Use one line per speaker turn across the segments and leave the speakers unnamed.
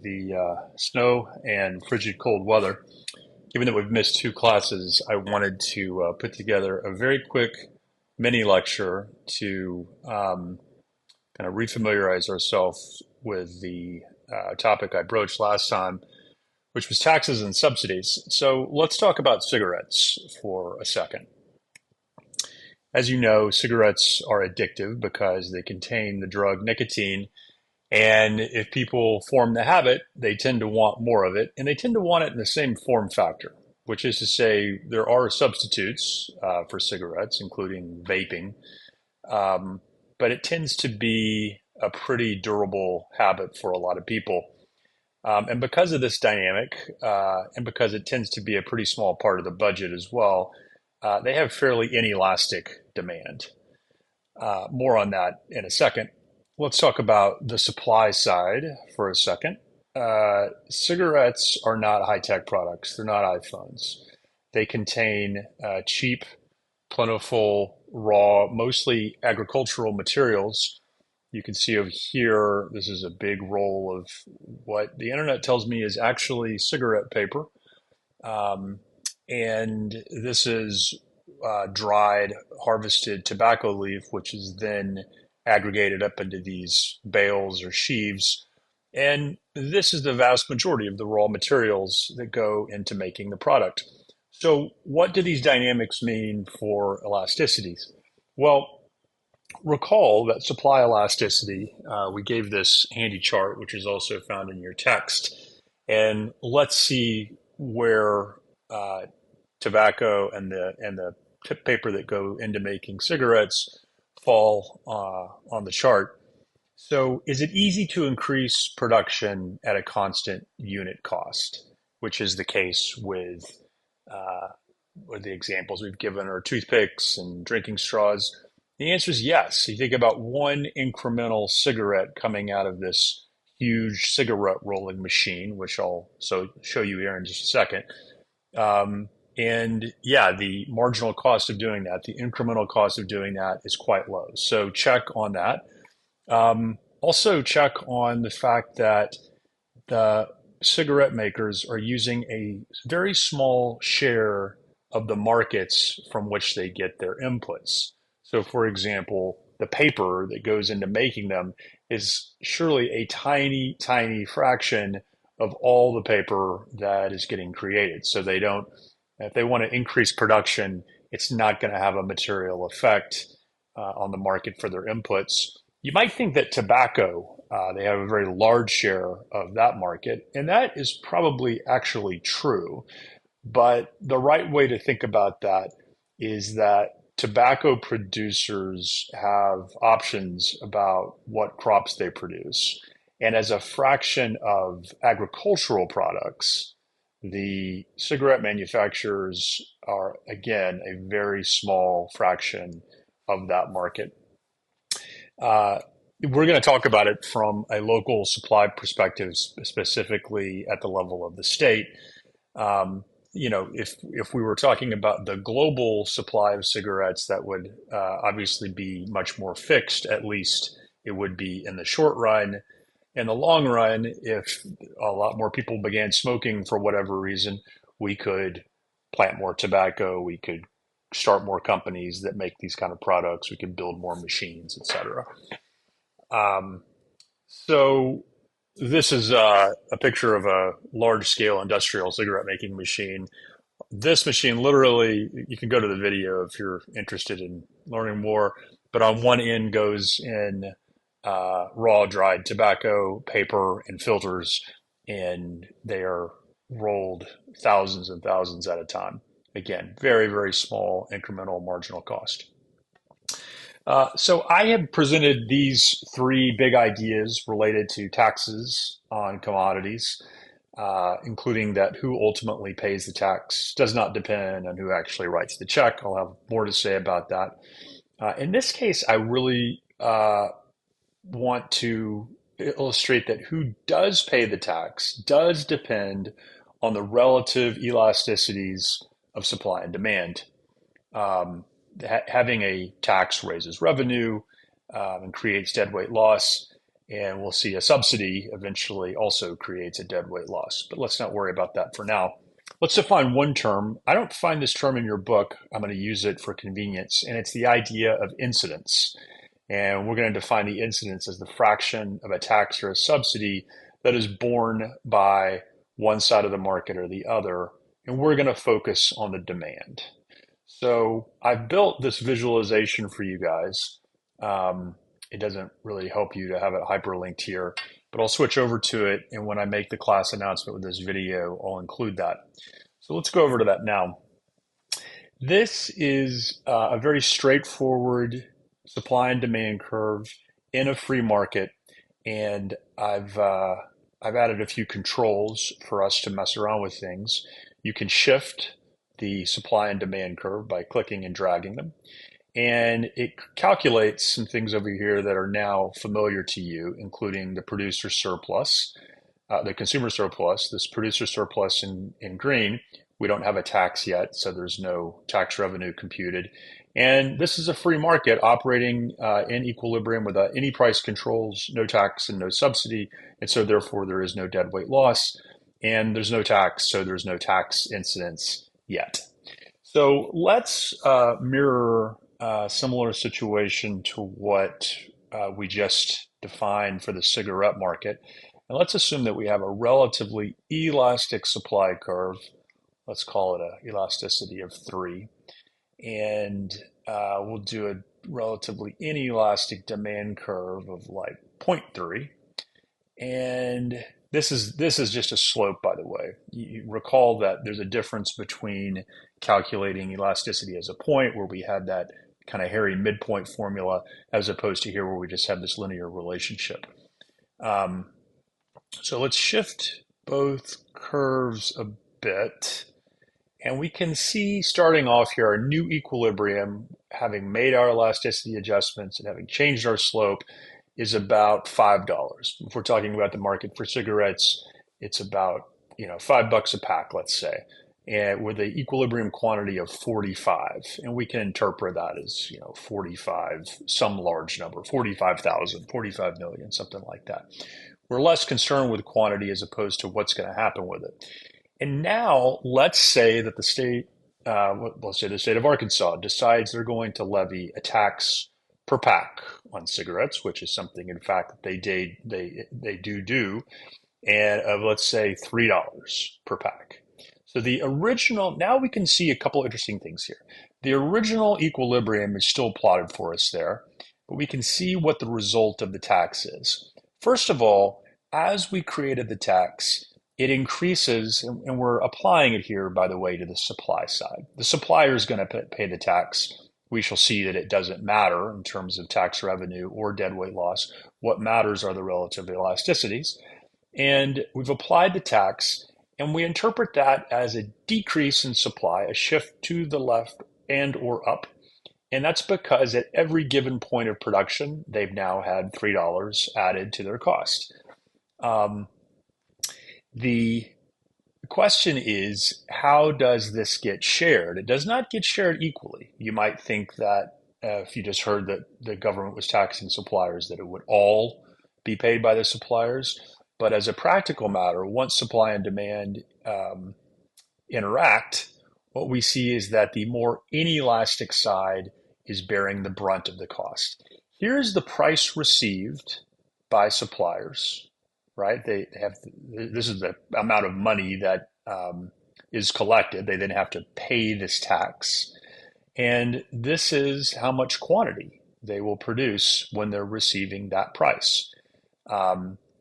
the snow and frigid cold weather, given that we've missed two classes, I wanted to put together a very quick mini lecture to kind of refamiliarize ourselves with the topic I broached last time, which was taxes and subsidies. So let's talk about cigarettes for a second. As you know, cigarettes are addictive because they contain the drug nicotine. And if people form the habit, they tend to want more of it, and they tend to want it in the same form factor, which is to say, there are substitutes for cigarettes, including vaping, but it tends to be a pretty durable habit for a lot of people. And because of this dynamic, and because it tends to be a pretty small part of the budget as well, they have fairly inelastic demand. More on that in a second. Let's talk about the supply side for a second. Cigarettes are not high-tech products. They're not iPhones. They contain cheap, plentiful, raw, mostly agricultural materials. You can see over here, this is a big roll of what the internet tells me is actually cigarette paper. Um, and this is dried, harvested tobacco leaf, which is then aggregated up into these bales or sheaves. And this is the vast majority of the raw materials that go into making the product. So, what do these dynamics mean for elasticities? Well, recall that supply elasticity, we gave this handy chart, which is also found in your text. And let's see where tobacco and the tip paper that go into making cigarettes fall on the chart. So, is it easy to increase production at a constant unit cost, which is the case uh, with the examples we've given, or toothpicks and drinking straws? The answer is yes. You think about one incremental cigarette coming out of this huge cigarette rolling machine, which I'll show you here in just a second. And yeah, the marginal cost of doing that, the incremental cost of doing that is quite low. So check on that. Also check on the fact that the cigarette makers are using a very small share of the markets from which they get their inputs. So, for example, the paper that goes into making them is surely a tiny, tiny fraction of all the paper that is getting created. So they don't, if they want to increase production, it's not going to have a material effect on the market for their inputs. You might think that tobacco, they have a very large share of that market, and that is probably actually true. But the right way to think about that is that tobacco producers have options about what crops they produce. And as a fraction of agricultural products, the cigarette manufacturers are, again, a very small fraction of that market. Uh, we're going to talk about it from a local supply perspective, specifically at the level of the state. Um, if we were talking about the global supply of cigarettes, that would obviously be much more fixed. At least it would be in the short run. In the long run, if a lot more people began smoking for whatever reason, we could plant more tobacco. We could start more companies that make these kind of products. We could build more machines, etc. Um, so this is a picture of a large-scale industrial cigarette-making machine. This machine, literally, you can go to the video if you're interested in learning more, but on one end goes in raw dried tobacco, paper, and filters, and they are rolled thousands and thousands at a time. Again, very, very small incremental marginal cost. So I have presented these three big ideas related to taxes on commodities, including that who ultimately pays the tax does not depend on who actually writes the check. I'll have more to say about that. In this case, I really want to illustrate that who does pay the tax does depend on the relative elasticities of supply and demand. Um, Having a tax raises revenue and creates deadweight loss. And we'll see a subsidy eventually also creates a deadweight loss. But let's not worry about that for now. Let's define one term. I don't find this term in your book. I'm going to use it for convenience, and it's the idea of incidence. And we're going to define the incidence as the fraction of a tax or a subsidy that is borne by one side of the market or the other. And we're going to focus on the demand. So I've built this visualization for you guys. It doesn't really help you to have it hyperlinked here, but I'll switch over to it. And when I make the class announcement with this video, I'll include that. So let's go over to that now. This is a very straightforward supply and demand curve in a free market. And I've added a few controls for us to mess around with things. You can shift the supply and demand curve by clicking and dragging them. And it calculates some things over here that are now familiar to you, including the producer surplus, the consumer surplus, this producer surplus in green. We don't have a tax yet, so there's no tax revenue computed. And this is a free market operating in equilibrium with any price controls, no tax and no subsidy. And so therefore there is no deadweight loss and there's no tax, so there's no tax incidence yet. So let's mirror a similar situation to what we just defined for the cigarette market. And let's assume that we have a relatively elastic supply curve. Let's call it an elasticity of 3. And we'll do a relatively inelastic demand curve of like 0.3. And this is just a slope, by the way. You recall that there's a difference between calculating elasticity as a point, where we had that kind of hairy midpoint formula, as opposed to here where we just have this linear relationship. So let's shift both curves a bit. And we can see, starting off here, our new equilibrium, having made our elasticity adjustments and having changed our slope, is about $5. If we're talking about the market for cigarettes, it's about $5 a pack, let's say, and with an equilibrium quantity of 45. And we can interpret that as 45, some large number, 45,000, 45 million, something like that. We're less concerned with quantity as opposed to what's going to happen with it. And now let's say that the state, let's say the state of Arkansas, decides they're going to levy a tax per pack on cigarettes, which is something, in fact, that they do, and of, let's say, $3 per pack. So the original, now we can see a couple interesting things here. The original equilibrium is still plotted for us there, but we can see what the result of the tax is. First of all, as we created the tax, it increases, and we're applying it here, by the way, to the supply side. The supplier is going to pay the tax. We shall see that it doesn't matter in terms of tax revenue or deadweight loss. What matters are the relative elasticities. And we've applied the tax, and we interpret that as a decrease in supply, a shift to the left and or up. And that's because at every given point of production, they've now had $3 added to their cost. The question is, how does this get shared? It does not get shared equally. You might think that if you just heard that the government was taxing suppliers, that it would all be paid by the suppliers. But as a practical matter, once supply and demand interact, what we see is that the more inelastic side is bearing the brunt of the cost. Here's the price received by suppliers, right? They have, this is the amount of money that is collected. They then have to pay this tax. And this is how much quantity they will produce when they're receiving that price.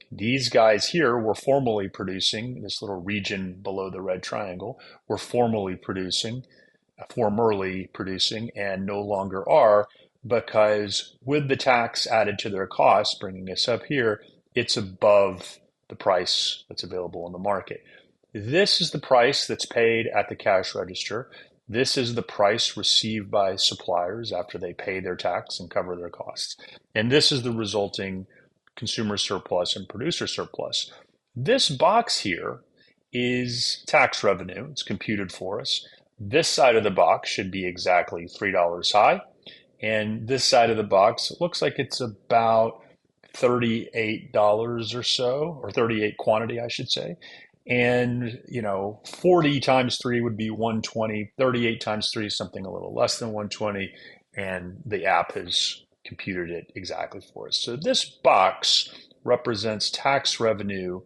These guys here were formerly producing, this little region below the red triangle, were formerly producing, and no longer are, because with the tax added to their costs, bringing us up here, it's above the price that's available in the market. This is the price that's paid at the cash register. This is the price received by suppliers after they pay their tax and cover their costs. And this is the resulting consumer surplus and producer surplus. This box here is tax revenue. It's computed for us. This side of the box should be exactly $3 high. And this side of the box, it looks like it's about $38 or so, or 38 quantity, I should say. And, 40 times 3 would be 120, 38 times 3 is something a little less than 120, and the app has computed it exactly for us. So this box represents tax revenue,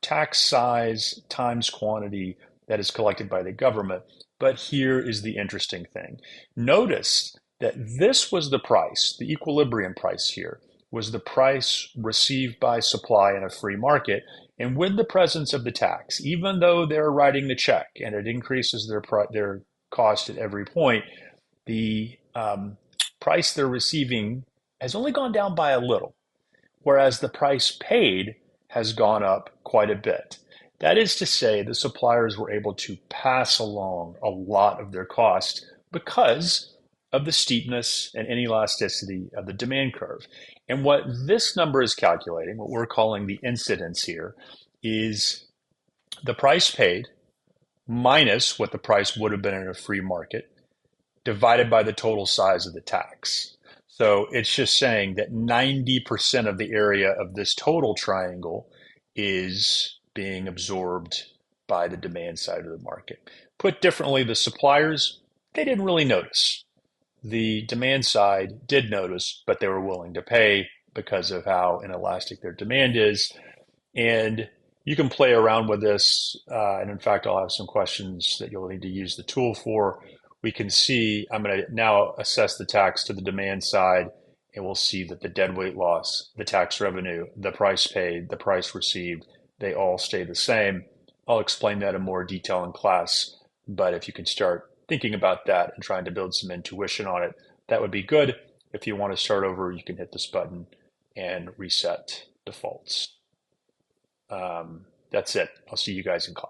tax size times quantity that is collected by the government. But here is the interesting thing. Notice that this was the price, the equilibrium price here, was the price received by supply in a free market. And with the presence of the tax, even though they're writing the check and it increases their cost at every point, the price they're receiving has only gone down by a little, whereas the price paid has gone up quite a bit. That is to say, the suppliers were able to pass along a lot of their cost because of the steepness and inelasticity of the demand curve. And what this number is calculating, what we're calling the incidence here, is the price paid minus what the price would have been in a free market divided by the total size of the tax. So it's just saying that 90% of the area of this total triangle is being absorbed by the demand side of the market. Put differently, the suppliers, they didn't really notice. The demand side did notice, but they were willing to pay because of how inelastic their demand is. And you can play around with this. And in fact, I'll have some questions that you'll need to use the tool for. We can see, I'm going to now assess the tax to the demand side, and we'll see that the deadweight loss, the tax revenue, the price paid, the price received, they all stay the same. I'll explain that in more detail in class, but if you can start thinking about that and trying to build some intuition on it, that would be good. If you want to start over, you can hit this button and reset defaults. That's it. I'll see you guys in class.